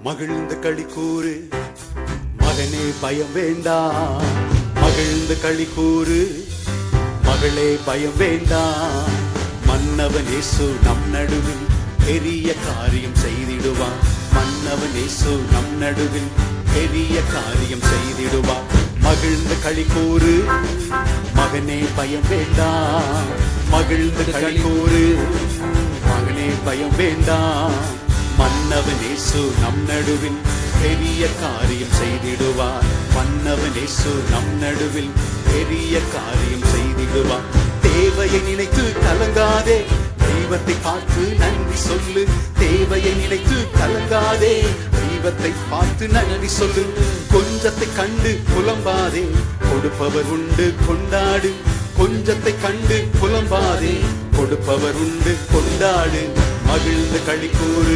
மகிழ்ந்து களி கூறு மகனே, பயம் வேண்டாம். மகிழ்ந்து களி கூறு மகளே, பயம் வேண்டாம். மன்னவன் இயேசு நம் நடுவில் பெரிய காரியம் செய்திடுவான். மன்னவன் இயேசு நம் நடுவில் பெரிய காரியம் செய்திடுவான். மகிழ்ந்து களி கூறு மகனே, பயம் வேண்டாம். மகிழ்ந்து களி கூறு மகனே, பயம் வேண்டாம். மன்னவன் இயேசு நம் நடுவில் பெரிய காரியம் செய்திடுவார். மன்னவன் இயேசு நம் நடுவில் பெரிய காரியம் செய்திடுவார். தேவையை நினைத்து கலங்காதே, தெய்வத்தை பார்த்து நன்றி சொல்லு. தேவையை நினைத்து கலங்காதே, தெய்வத்தை பார்த்து நன்றி சொல்லு. கொஞ்சத்தை கண்டு புலம்பாதே, கொடுப்பவர் உண்டு கொண்டாடு. கொஞ்சத்தை கண்டு புலம்பாதே, கொடுப்பவர் உண்டு கொண்டாடு. மகிழ்ந்து களி கூறு